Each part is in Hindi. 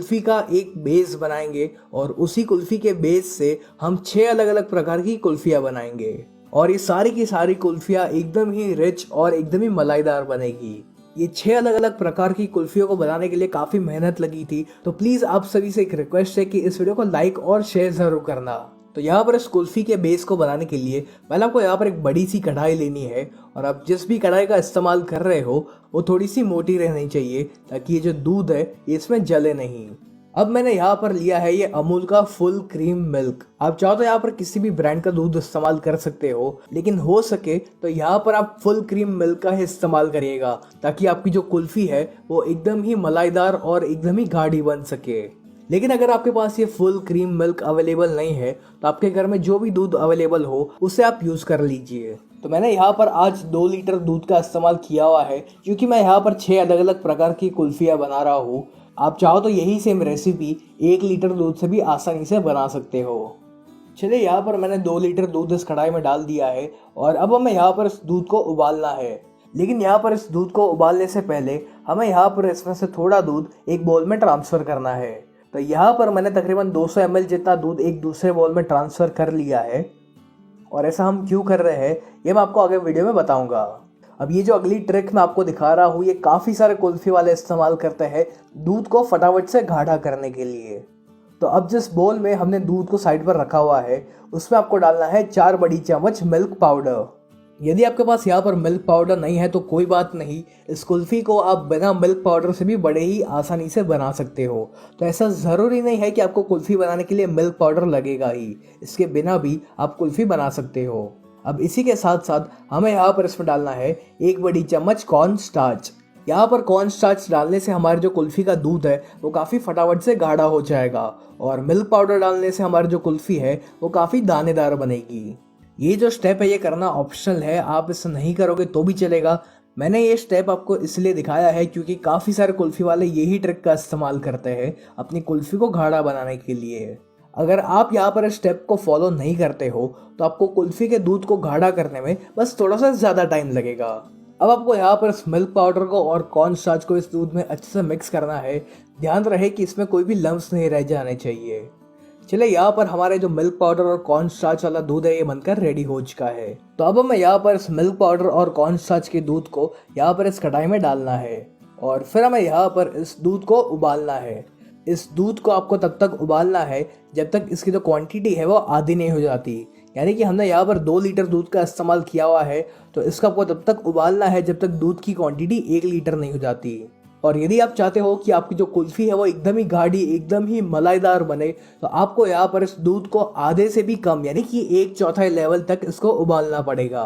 कुल्फ़ी का एक बेस बनाएंगे और उसी कुल्फ़ी के बेस से हम 6 अलग अलग प्रकार की कुल्फ़ियाँ बनाएंगे और ये सारी की सारी कुल्फ़ियाँ एकदम ही रिच और एकदम ही मलाईदार बनेगी। ये 6 अलग अलग प्रकार की कुल्फ़ियों को बनाने के लिए काफ़ी मेहनत लगी थी, तो प्लीज़ आप सभी से एक रिक्वेस्ट है कि इस वीडियो को लाइक और शेयर ज़रूर करना। तो यहाँ पर इस कुल्फ़ी के बेस को बनाने के लिए पहले आपको यहाँ पर एक बड़ी सी कढ़ाई लेनी है और आप जिस भी कढ़ाई का इस्तेमाल कर रहे हो वो थोड़ी सी मोटी रहनी चाहिए ताकि ये जो दूध है ये इसमें जले नहीं। अब मैंने यहाँ पर लिया है ये अमूल का फुल क्रीम मिल्क। आप चाहो तो यहाँ पर किसी भी ब्रांड का दूध इस्तेमाल कर सकते हो, लेकिन हो सके तो यहाँ पर आप फुल क्रीम मिल्क का ही इस्तेमाल करिएगा ताकि आपकी जो कुल्फ़ी है वो एकदम ही मलाईदार और एकदम ही गाढ़ी बन सके। लेकिन अगर आपके पास ये फुल क्रीम मिल्क अवेलेबल नहीं है तो आपके घर में जो भी दूध अवेलेबल हो उसे आप यूज़ कर लीजिए। तो मैंने यहाँ पर आज 2 लीटर दूध का इस्तेमाल किया हुआ है क्योंकि मैं यहाँ पर 6 अलग अलग प्रकार की कुल्फ़ियाँ बना रहा हूँ। आप चाहो तो यही सेम रेसिपी 1 लीटर दूध से भी आसानी से बना सकते हो। चलिए यहाँ पर मैंने 2 लीटर दूध इस कढ़ाई में डाल दिया है और अब हमें यहाँ पर इस दूध को उबालना है। लेकिन यहाँ पर इस दूध को उबालने से पहले हमें यहाँ पर इसमें से थोड़ा दूध एक बोल में ट्रांसफ़र करना है। तो यहाँ पर मैंने तकरीबन 200 ml जितना दूध एक दूसरे बोल में ट्रांसफ़र कर लिया है और ऐसा हम क्यों कर रहे हैं ये मैं आपको आगे वीडियो में बताऊंगा। अब ये जो अगली ट्रिक मैं आपको दिखा रहा हूँ ये काफ़ी सारे कुल्फ़ी वाले इस्तेमाल करते हैं दूध को फटाफट से गाढ़ा करने के लिए। तो अब जिस बोल में हमने दूध को साइड पर रखा हुआ है उसमें आपको डालना है 4 बड़ी चम्मच मिल्क पाउडर। यदि आपके पास यहाँ पर मिल्क पाउडर नहीं है तो कोई बात नहीं, इस कुल्फ़ी को आप बिना मिल्क पाउडर से भी बड़े ही आसानी से बना सकते हो। तो ऐसा ज़रूरी नहीं है कि आपको कुल्फ़ी बनाने के लिए मिल्क पाउडर लगेगा ही, इसके बिना भी आप कुल्फ़ी बना सकते हो। अब इसी के साथ साथ हमें यहाँ पर इसमें डालना है 1 बड़ी चम्मच कॉर्न स्टार्च। यहाँ पर कॉर्न स्टार्च डालने से हमारे जो कुल्फ़ी का दूध है वो काफ़ी फटाफट से गाढ़ा हो जाएगा और मिल्क पाउडर डालने से हमारी जो कुल्फ़ी है वो काफ़ी दानेदार बनेगी। ये जो स्टेप है ये करना ऑप्शनल है, आप इसे नहीं करोगे तो भी चलेगा। मैंने ये स्टेप आपको इसलिए दिखाया है क्योंकि काफ़ी सारे कुल्फ़ी वाले यही ट्रिक का इस्तेमाल करते हैं अपनी कुल्फ़ी को गाढ़ा बनाने के लिए। अगर आप यहाँ पर इस स्टेप को फॉलो नहीं करते हो तो आपको कुल्फ़ी के दूध को गाढ़ा करने में बस थोड़ा सा ज़्यादा टाइम लगेगा। अब आपको यहाँ पर इस मिल्क पाउडर को और कॉर्न स्टार्च को इस दूध में अच्छे से मिक्स करना है। ध्यान रहे कि इसमें कोई भी लम्स नहीं रह जाने चाहिए। चले यहाँ पर हमारे जो मिल्क पाउडर और कॉर्न स्टार्च वाला दूध है ये बनकर रेडी हो चुका है। तो अब हमें यहाँ पर इस मिल्क पाउडर और कॉर्न स्टार्च के दूध को यहाँ पर इस कढ़ाई में डालना है और फिर हमें यहाँ पर इस दूध को उबालना है। इस दूध को आपको तब तक उबालना है जब तक इसकी जो क्वांटिटी है वो आधी नहीं हो जाती। यानी कि हमने यहाँ पर 2 लीटर दूध का इस्तेमाल किया हुआ है तो इसको आपको तब तक उबालना है जब तक दूध की क्वांटिटी 1 लीटर नहीं हो जाती। और यदि आप चाहते हो कि आपकी जो कुल्फ़ी है वो एकदम ही गाढ़ी एकदम ही मलाईदार बने तो आपको यहाँ पर इस दूध को आधे से भी कम यानी कि 1/4 लेवल तक इसको उबालना पड़ेगा।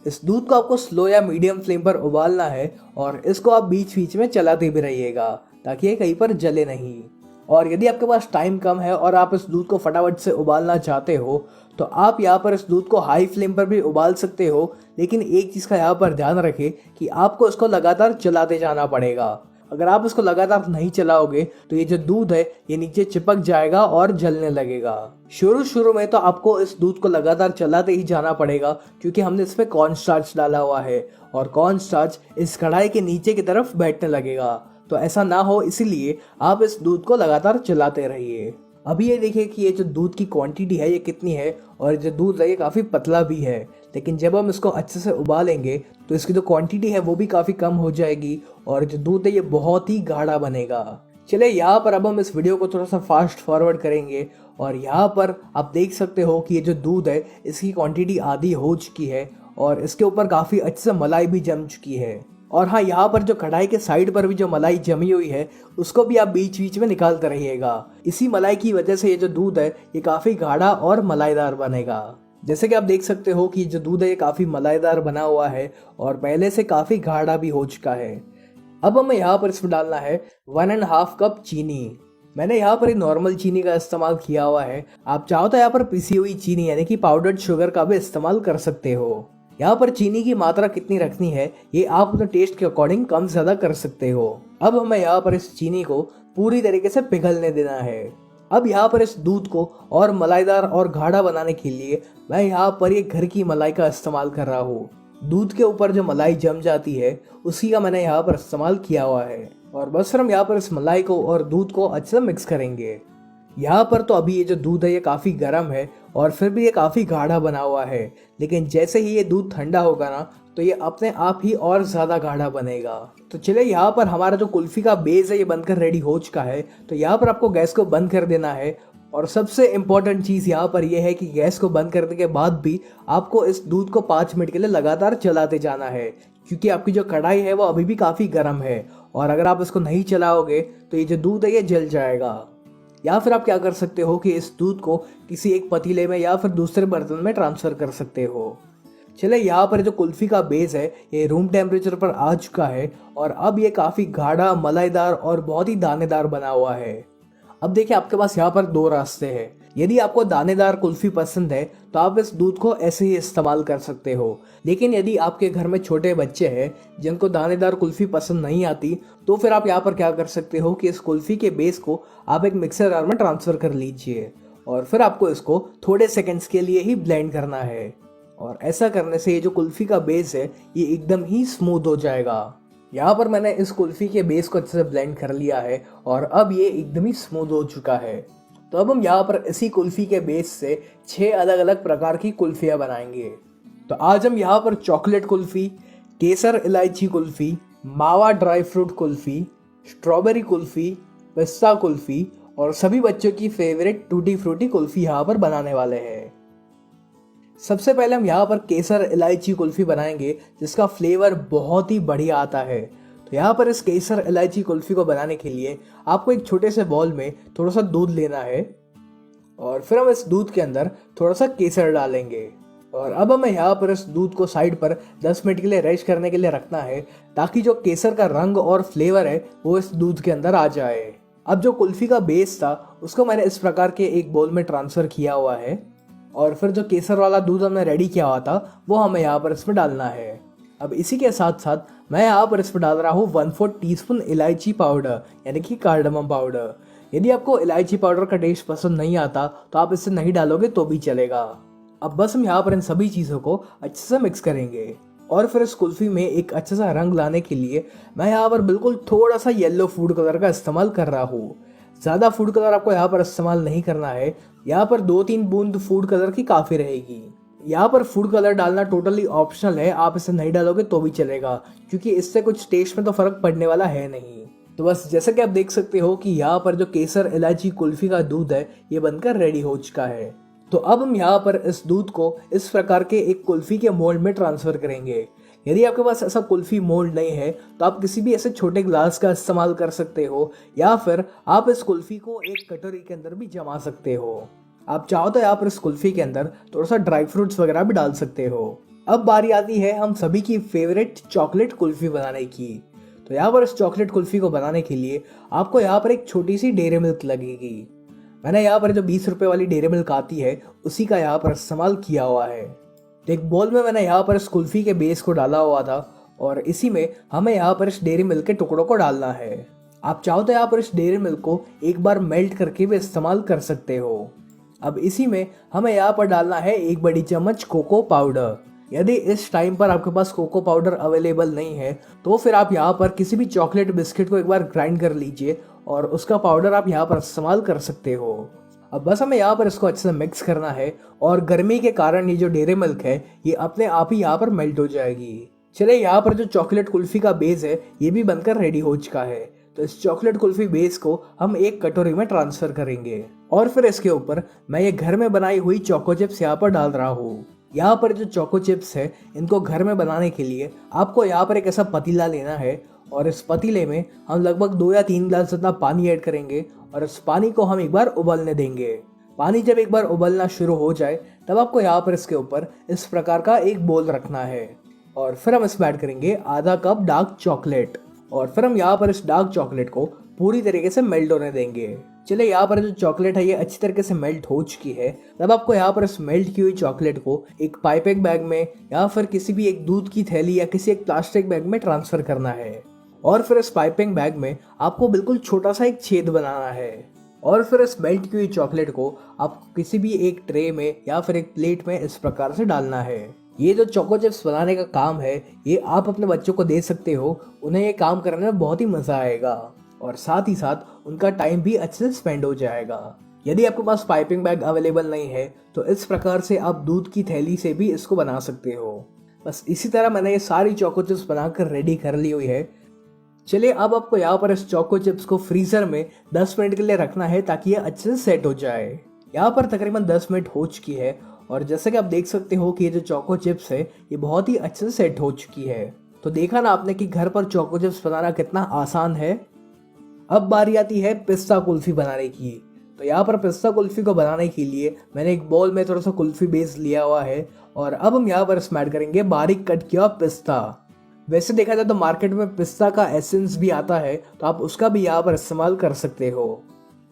इस दूध को आपको स्लो या मीडियम फ्लेम पर उबालना है और इसको आप बीच बीच में चलाते भी रहिएगा ताकि ये कहीं पर जले नहीं। और यदि आपके पास टाइम कम है और आप इस दूध को फटाफट से उबालना चाहते हो तो आप यहाँ पर इस दूध को हाई फ्लेम पर भी उबाल सकते हो, लेकिन एक चीज़ का यहाँ पर ध्यान रखें कि आपको इसको लगातार चलाते जाना पड़ेगा। अगर आप इसको लगातार नहीं चलाओगे तो ये जो दूध है ये नीचे चिपक जाएगा और जलने लगेगा। शुरू में तो आपको इस दूध को लगातार चलाते ही जाना पड़ेगा क्योंकि हमने इसमें कॉर्न स्टार्च डाला हुआ है और कॉर्न स्टार्च इस कढ़ाई के नीचे की तरफ बैठने लगेगा। तो ऐसा ना हो इसीलिए आप इस दूध को लगातार चलाते रहिए। अभी ये देखिए कि ये जो दूध की क्वांटिटी है ये कितनी है और जो दूध है ये काफ़ी पतला भी है, लेकिन जब हम इसको अच्छे से उबालेंगे तो इसकी जो क्वांटिटी है वो भी काफ़ी कम हो जाएगी और जो दूध है ये बहुत ही गाढ़ा बनेगा। चलिए यहाँ पर अब हम इस वीडियो को थोड़ा सा फास्ट फॉरवर्ड करेंगे और यहाँ पर आप देख सकते हो कि ये जो दूध है इसकी क्वांटिटी आधी हो चुकी है और इसके ऊपर काफ़ी अच्छे से मलाई भी जम चुकी है। और हाँ, यहाँ पर जो कढ़ाई के साइड पर भी जो मलाई जमी हुई है उसको भी आप बीच बीच में निकालते रहिएगा। इसी मलाई की वजह से ये जो दूध है ये काफ़ी गाढ़ा और मलाईदार बनेगा। जैसे कि आप देख सकते हो कि जो दूध है ये काफ़ी मलाईदार बना हुआ है और पहले से काफ़ी गाढ़ा भी हो चुका है। अब हमें यहाँ पर इसमें डालना है 1.5 कप चीनी। मैंने यहाँ पर नॉर्मल चीनी का इस्तेमाल किया हुआ है, आप चाहो तो यहाँ पर पिसी हुई चीनी यानी कि पाउडर्ड शुगर का भी इस्तेमाल कर सकते हो। यहाँ पर चीनी की मात्रा कितनी रखनी है ये आप अपने टेस्ट के अकॉर्डिंग कम ज़्यादा कर सकते हो। अब हमें यहाँ पर इस चीनी को पूरी तरीके से पिघलने देना है। अब यहाँ पर इस दूध को और मलाईदार और गाढ़ा बनाने के लिए मैं यहाँ पर ये घर की मलाई का इस्तेमाल कर रहा हूँ। दूध के ऊपर जो मलाई जम जाती है उसी का मैंने यहाँ पर इस्तेमाल किया हुआ है। और बस फिर हम यहाँ पर इस मलाई को और दूध को अच्छे से मिक्स करेंगे। यहाँ पर तो अभी ये जो दूध है ये काफ़ी गर्म है और फिर भी ये काफ़ी गाढ़ा बना हुआ है, लेकिन जैसे ही ये दूध ठंडा होगा ना तो ये अपने आप ही और ज़्यादा गाढ़ा बनेगा। तो चलिए यहाँ पर हमारा जो कुल्फ़ी का बेस है ये बनकर रेडी हो चुका है। तो यहाँ पर आपको गैस को बंद कर देना है और सबसे इम्पॉर्टेंट चीज़ यहाँ पर यह है कि गैस को बंद करने के बाद भी आपको इस दूध को 5 मिनट के लिए लगातार चलाते जाना है, क्योंकि आपकी जो कढ़ाई है वो अभी भी काफ़ी गर्म है और अगर आप इसको नहीं चलाओगे तो ये जो दूध है ये जल जाएगा। या फिर आप क्या कर सकते हो कि इस दूध को किसी एक पतीले में या फिर दूसरे बर्तन में ट्रांसफ़र कर सकते हो। चले यहाँ पर जो कुल्फ़ी का बेस है ये रूम टेम्परेचर पर आ चुका है और अब ये काफ़ी गाढ़ा, मलाईदार और बहुत ही दानेदार बना हुआ है। अब देखिए आपके पास यहाँ पर 2 रास्ते हैं। यदि आपको दानेदार कुल्फ़ी पसंद है तो आप इस दूध को ऐसे ही इस्तेमाल कर सकते हो, लेकिन यदि आपके घर में छोटे बच्चे हैं जिनको दानेदार कुल्फ़ी पसंद नहीं आती तो फिर आप यहाँ पर क्या कर सकते हो कि इस कुल्फ़ी के बेस को आप एक मिक्सर जार में ट्रांसफ़र कर लीजिए और फिर आपको इसको थोड़े सेकेंड्स के लिए ही ब्लेंड करना है। और ऐसा करने से ये जो कुल्फ़ी का बेस है ये एकदम ही स्मूथ हो जाएगा। यहाँ पर मैंने इस कुल्फ़ी के बेस को अच्छे से ब्लेंड कर लिया है और अब ये एकदम ही स्मूथ हो चुका है। तो अब हम यहाँ पर इसी कुल्फ़ी के बेस से 6 अलग अलग प्रकार की कुल्फ़ियाँ बनाएंगे। तो आज हम यहाँ पर चॉकलेट कुल्फ़ी, केसर इलायची कुल्फ़ी, मावा dry fruit kulfi, strawberry kulfi, पिस्ता कुल्फ़ी और सभी बच्चों की फेवरेट टूटी फ्रूटी कुल्फ़ी यहाँ पर बनाने वाले हैं। सबसे पहले हम यहाँ पर केसर इलायची कुल्फ़ी बनाएंगे जिसका फ्लेवर बहुत ही बढ़िया आता है। तो यहाँ पर इस केसर इलायची कुल्फ़ी को बनाने के लिए आपको एक छोटे से बॉल में थोड़ा सा दूध लेना है और फिर हम इस दूध के अंदर थोड़ा सा केसर डालेंगे और अब हमें यहाँ पर इस दूध को साइड पर 10 मिनट के लिए रेस्ट करने के लिए रखना है ताकि जो केसर का रंग और फ्लेवर है वो इस दूध के अंदर आ जाए। अब जो कुल्फ़ी का बेस था उसको मैंने इस प्रकार के एक बोल में ट्रांसफ़र किया हुआ है और फिर जो केसर वाला दूध हमने रेडी किया हुआ था वो हमें यहाँ पर इसमें डालना है। अब इसी के साथ साथ मैं यहाँ पर इसमें डाल रहा हूँ 1/4 टीस्पून इलायची पाउडर यानी कि कार्डमम पाउडर। यदि आपको इलायची पाउडर का टेस्ट पसंद नहीं आता तो आप इसे नहीं डालोगे तो भी चलेगा। अब बस हम यहाँ पर इन सभी चीज़ों को अच्छे से मिक्स करेंगे और फिर इस कुल्फ़ी में एक अच्छा सा रंग लाने के लिए मैं यहाँ पर बिल्कुल थोड़ा सा येलो फूड कलर का इस्तेमाल कर रहा हूँ। ज़्यादा फूड कलर आपको यहाँ पर इस्तेमाल नहीं करना है, यहाँ पर 2-3 बूंद फूड कलर की काफ़ी रहेगी। यहाँ पर फूड कलर डालना टोटली ऑप्शनल है, आप इसे नहीं डालोगे तो भी चलेगा क्योंकि इससे कुछ टेस्ट में तो फ़र्क पड़ने वाला है नहीं। तो बस जैसे कि आप देख सकते हो कि यहाँ पर जो केसर इलायची कुल्फ़ी का दूध है ये बनकर रेडी हो चुका है। तो अब हम यहाँ पर इस दूध को इस प्रकार के एक कुल्फ़ी के मोल्ड में ट्रांसफ़र करेंगे। यदि आपके पास ऐसा कुल्फ़ी मोल्ड नहीं है तो आप किसी भी ऐसे छोटे ग्लास का इस्तेमाल कर सकते हो या फिर आप इस कुल्फ़ी को एक कटोरी के अंदर भी जमा सकते हो। आप चाहो तो यहाँ पर इस कुल्फ़ी के अंदर थोड़ा सा ड्राई फ्रूट्स वगैरह भी डाल सकते हो। अब बारी आती है हम सभी की फेवरेट चॉकलेट कुल्फ़ी बनाने की। तो यहाँ पर इस चॉकलेट कुल्फ़ी को बनाने के लिए आपको यहाँ पर एक छोटी सी डेयरी मिल्क लगेगी। मैंने यहाँ पर जो 20 रुपये वाली डेयरी मिल्क आती है उसी का यहाँ पर इस्तेमाल किया हुआ है। तो एक बोल में मैंने यहाँ पर इस कुल्फ़ी के बेस को डाला हुआ था और इसी में हमें यहाँ पर इस डेयरी मिल्क के टुकड़ों को डालना है। आप चाहो तो यहाँ पर इस डेयरी मिल्क को एक बार मेल्ट करके भी इस्तेमाल कर सकते हो। अब इसी में हमें यहाँ पर डालना है 1 बड़ी चम्मच कोको पाउडर। यदि इस टाइम पर आपके पास कोको पाउडर अवेलेबल नहीं है तो फिर आप यहाँ पर किसी भी चॉकलेट बिस्किट को एक बार ग्राइंड कर लीजिए और उसका पाउडर आप यहाँ पर इस्तेमाल कर सकते हो। अब बस हमें यहाँ पर इसको अच्छे से मिक्स करना है और गर्मी के कारण ये जो डेयरी मिल्क है ये अपने आप ही यहाँ पर मेल्ट हो जाएगी। चलिए यहाँ पर जो चॉकलेट कुल्फ़ी का बेस है ये भी बनकर रेडी हो चुका है। तो इस चॉकलेट कुल्फ़ी बेस को हम एक कटोरी में ट्रांसफ़र करेंगे और फिर इसके ऊपर मैं ये घर में बनाई हुई चोको चिप्स यहाँ पर डाल रहा हूँ। यहाँ पर जो चोको चिप्स है इनको घर में बनाने के लिए आपको यहाँ पर एक ऐसा पतीला लेना है और इस पतीले में हम लगभग 2 या 3 गिलास जितना पानी ऐड करेंगे और इस पानी को हम एक बार उबलने देंगे। पानी जब एक बार उबलना शुरू हो जाए तब आपको यहाँ पर इसके ऊपर इस प्रकार का एक बोल रखना है और फिर हम इसमें ऐड करेंगे आधा कप डार्क चॉकलेट और फिर हम यहाँ पर इस डार्क चॉकलेट को पूरी तरीके से मेल्ट होने देंगे। चलिए यहाँ पर जो चॉकलेट है ये अच्छी तरीके से मेल्ट हो चुकी है। तब आपको यहाँ पर इस मेल्ट की हुई चॉकलेट को एक पाइपिंग बैग में या फिर किसी भी एक दूध की थैली या किसी एक प्लास्टिक बैग में ट्रांसफ़र करना है और फिर इस पाइपिंग बैग में आपको बिल्कुल छोटा सा एक छेद बनाना है और फिर इस मेल्ट की हुई चॉकलेट को आपको किसी भी एक ट्रे में या फिर एक प्लेट में इस प्रकार से डालना है। ये जो चोको चिप्स बनाने का काम है, ये आप अपने बच्चों को दे सकते हो। उन्हें ये काम करने में बहुत ही मज़ा आएगा और साथ ही साथ उनका टाइम भी अच्छे से स्पेंड हो जाएगा। यदि आपके पास पाइपिंग बैग अवेलेबल नहीं है तो इस प्रकार से आप दूध की थैली से भी इसको बना सकते हो। बस इसी तरह मैंने ये सारी चोको चिप्स बनाकर रेडी कर ली हुई है। चलिए अब आपको यहाँ पर इस चोको चिप्स को फ्रीजर में 10 मिनट के लिए रखना है ताकि ये अच्छे से सेट हो जाए। यहाँ पर तकरीबन 10 मिनट हो चुकी है और जैसे कि आप देख सकते हो कि ये जो चोको चिप्स है ये बहुत ही अच्छे से सेट हो चुकी है। तो देखा ना आपने कि घर पर चोको चिप्स बनाना कितना आसान है। अब बारी आती है पिस्ता कुल्फी बनाने की। तो यहाँ पर पिस्ता कुल्फी को बनाने के लिए मैंने एक बाउल में थोड़ा सा कुल्फी बेस लिया हुआ है और अब हम यहाँ पर इसमें ऐड करेंगे बारीक कट किया पिस्ता। वैसे देखा जाए तो मार्केट में पिस्ता का एसेंस भी आता है, तो आप उसका भी यहाँ पर इस्तेमाल कर सकते हो।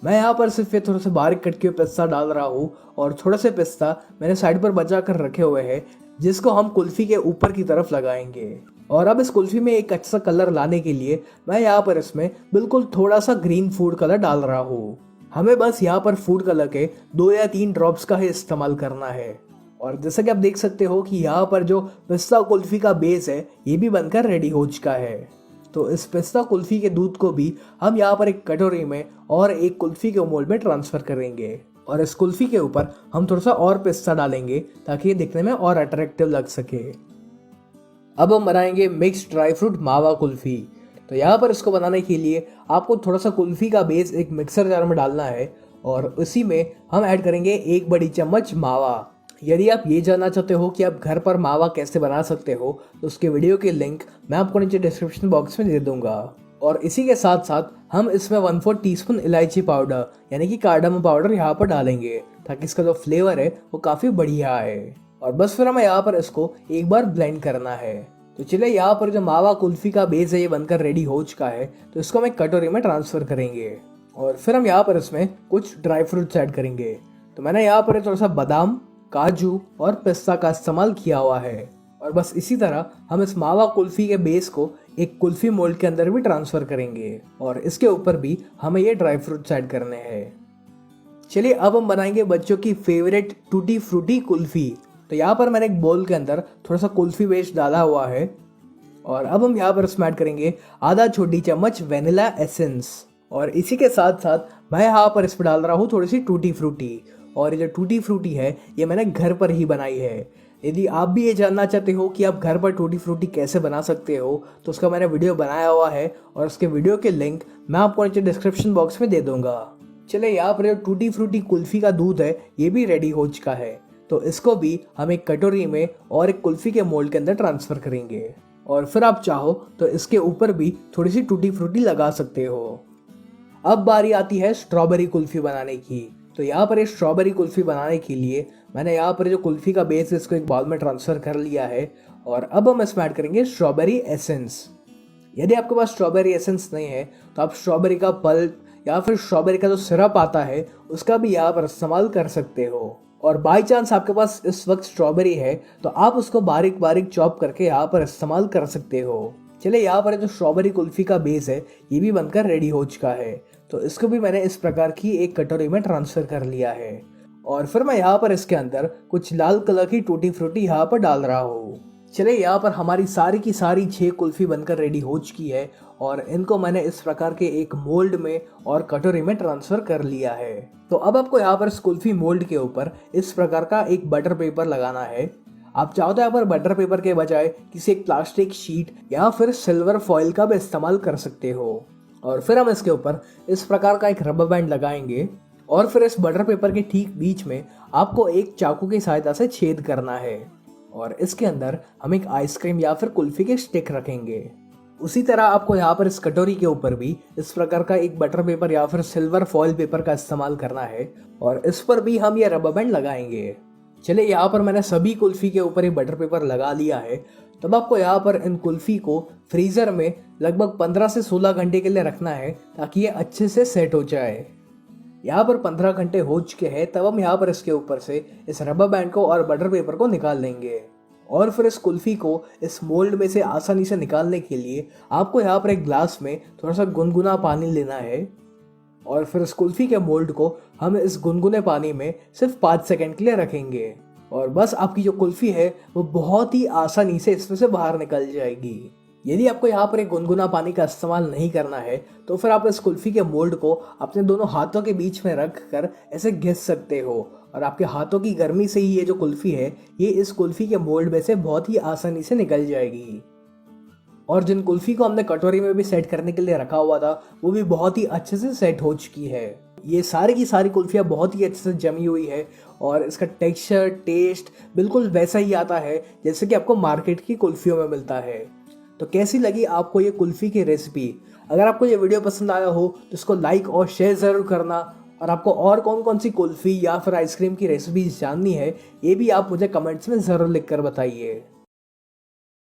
मैं यहाँ पर सिर्फ ये थोड़ा सा बारीक कट किया पिस्ता डाल रहा हूँ और थोड़ा सा पिस्ता मैंने साइड पर बचा कर रखे हुए हैं जिसको हम कुल्फी के ऊपर की तरफ लगाएंगे। और अब इस कुल्फी में एक अच्छा कलर लाने के लिए मैं यहाँ पर इसमें बिल्कुल थोड़ा सा ग्रीन फूड कलर डाल रहा हूँ। हमें बस यहाँ पर फूड कलर के 2 या 3 ड्रॉप्स का ही इस्तेमाल करना है। और जैसा कि आप देख सकते हो कि यहाँ पर जो पिस्ता कुल्फी का बेस है ये भी बनकर रेडी हो चुका है। तो इस पिस्ता कुल्फी के दूध को भी हम यहाँ पर एक कटोरी में और एक कुल्फी के मोल्ड में ट्रांसफर करेंगे और इस कुल्फी के ऊपर हम थोड़ा सा और पिस्ता डालेंगे ताकि ये दिखने में और अट्रैक्टिव लग सके। अब हम बनाएंगे मिक्स ड्राई फ्रूट मावा कुल्फी। तो यहाँ पर इसको बनाने के लिए आपको थोड़ा सा कुल्फी का बेस एक मिक्सर जार में डालना है और उसी में हम ऐड करेंगे 1 बड़ी चम्मच मावा। यदि आप ये जानना चाहते हो कि आप घर पर मावा कैसे बना सकते हो तो उसके वीडियो के लिंक मैं आपको नीचे डिस्क्रिप्शन बॉक्स में दे दूंगा। और इसी के साथ साथ हम इसमें 1/4 टीस्पून इलायची पाउडर यानी कि कार्डमम पाउडर यहाँ पर डालेंगे ताकि इसका जो फ्लेवर है वो काफ़ी बढ़िया आए। और बस फिर हमें यहाँ पर इसको एक बार ब्लेंड करना है। तो चलिए यहाँ पर जो मावा कुल्फी का बेस है ये बनकर रेडी हो चुका है, तो इसको हम एक कटोरी में ट्रांसफर करेंगे और फिर हम यहाँ पर इसमें कुछ ड्राई फ्रूट्स ऐड करेंगे। तो मैंने यहाँ पर थोड़ा सा बादाम, काजू और पिस्ता का इस्तेमाल किया हुआ है। और बस इसी तरह हम इस मावा कुल्फी के बेस को एक कुल्फी मोल्ड के अंदर भी ट्रांसफर करेंगे और इसके ऊपर भी हमें ये ड्राई फ्रूट्स ऐड करने हैं। चलिए अब हम बनाएंगे बच्चों की फेवरेट टूटी फ्रूटी कुल्फी। तो यहाँ पर मैंने एक बोल के अंदर थोड़ा सा कुल्फी बेस डाला हुआ है और अब हम यहाँ पर इसमें ऐड करेंगे आधा छोटी चम्मच वेनिला एसेंस और इसी के साथ साथ मैं यहाँ पर इसमें डाल रहा हूँ थोड़ी सी टूटी फ्रूटी। और ये जो टूटी फ्रूटी है ये मैंने घर पर ही बनाई है। यदि आप भी ये जानना चाहते हो कि आप घर पर टूटी फ्रूटी कैसे बना सकते हो तो उसका मैंने वीडियो बनाया हुआ है और उसके वीडियो के लिंक मैं आपको नीचे डिस्क्रिप्शन बॉक्स में दे दूंगा। चलिए यहाँ पर जो टूटी फ्रूटी कुल्फी का दूध है ये भी रेडी हो चुका है, तो इसको भी हम एक कटोरी में और एक कुल्फी के मोल्ड के अंदर ट्रांसफर करेंगे और फिर आप चाहो तो इसके ऊपर भी थोड़ी सी टूटी फ्रूटी लगा सकते हो। अब बारी आती है स्ट्रॉबेरी कुल्फी बनाने की। तो यहाँ पर एक स्ट्रॉबेरी कुल्फी बनाने के लिए मैंने यहाँ पर जो कुल्फी का बेस है इसको एक बाउल में ट्रांसफर कर लिया है और अब हम इसमें ऐड करेंगे स्ट्रॉबेरी एसेंस। यदि आपके पास स्ट्रॉबेरी एसेंस नहीं है तो आप स्ट्रॉबेरी का पल्प या फिर स्ट्रॉबेरी का जो सिरप आता है उसका भी यहाँ पर इस्तेमाल कर सकते हो। और बाई चांस आपके पास इस वक्त स्ट्रॉबेरी है तो आप उसको बारीक बारीक चॉप करके यहाँ पर इस्तेमाल कर सकते हो। चलिए यहाँ पर जो स्ट्रॉबेरी कुल्फी का बेस है ये भी बनकर रेडी हो चुका है, तो इसको भी मैंने इस प्रकार की एक कटोरी में ट्रांसफर कर लिया है और फिर मैं यहाँ पर इसके अंदर कुछ लाल कलर की टूटी फ्रूटी यहाँ पर डाल रहा हूँ। चलिए यहाँ पर हमारी सारी की सारी 6 कुल्फी बनकर रेडी हो चुकी है और इनको मैंने इस प्रकार के एक मोल्ड में और कटोरी में ट्रांसफर कर लिया है। तो अब आपको यहाँ पर इस कुल्फी मोल्ड के ऊपर इस प्रकार का एक बटर पेपर लगाना है। आप चाहो तो यहाँ पर बटर पेपर के बजाय किसी एक प्लास्टिक शीट या फिर सिल्वर फॉइल का भी इस्तेमाल कर सकते हो। और फिर हम इसके ऊपर इस प्रकार का एक रबर बैंड लगाएंगे और फिर इस बटर पेपर के ठीक बीच में आपको एक चाकू की सहायता से छेद करना है और इसके अंदर हम एक आइसक्रीम या फिर कुल्फी के स्टिक रखेंगे। उसी तरह आपको यहाँ पर इस कटोरी के ऊपर भी इस प्रकार का एक बटर पेपर या फिर सिल्वर फॉइल पेपर का इस्तेमाल करना है और इस पर भी हम ये रबर बैंड लगाएंगे। चलिए यहाँ पर मैंने सभी कुल्फी के ऊपर ये बटर पेपर लगा लिया है। तब आपको यहाँ पर इन कुल्फी को फ्रीजर में लगभग 15 से 16 घंटे के लिए रखना है ताकि ये अच्छे से सेट हो जाए। यहाँ पर 15 घंटे हो चुके हैं, तब हम यहाँ पर इसके ऊपर से इस रबर बैंड को और बटर पेपर को निकाल लेंगे और फिर इस कुल्फी को इस मोल्ड में से आसानी से निकालने के लिए आपको यहाँ पर एक ग्लास में थोड़ा सा गुनगुना पानी लेना है और फिर इस कुल्फी के मोल्ड को हम इस गुनगुने पानी में सिर्फ 5 सेकंड के लिए रखेंगे और बस आपकी जो कुल्फ़ी है वो बहुत ही आसानी से इसमें से बाहर निकल जाएगी। यदि आपको यहाँ पर एक गुनगुना पानी का इस्तेमाल नहीं करना है तो फिर आप इस कुल्फ़ी के मोल्ड को अपने दोनों हाथों के बीच में रख कर ऐसे घिस सकते हो और आपके हाथों की गर्मी से ही ये जो कुल्फ़ी है ये इस कुल्फ़ी के मोल्ड में से बहुत ही आसानी से निकल जाएगी। और जिन कुल्फ़ी को हमने कटोरी में भी सेट करने के लिए रखा हुआ था वो भी बहुत ही अच्छे से सेट हो चुकी है। ये सारी की सारी कुल्फ़ियाँ बहुत ही अच्छे से जमी हुई है और इसका टेक्सचर टेस्ट बिल्कुल वैसा ही आता है जैसे कि आपको मार्केट की कुल्फ़ियों में मिलता है। तो कैसी लगी आपको ये कुल्फ़ी की रेसिपी? अगर आपको ये वीडियो पसंद आया हो तो इसको लाइक और शेयर ज़रूर करना। और आपको और कौन कौन सी कुल्फ़ी या फिर आइसक्रीम की रेसिपीज़ जाननी है ये भी आप मुझे कमेंट्स में ज़रूर लिख कर बताइए।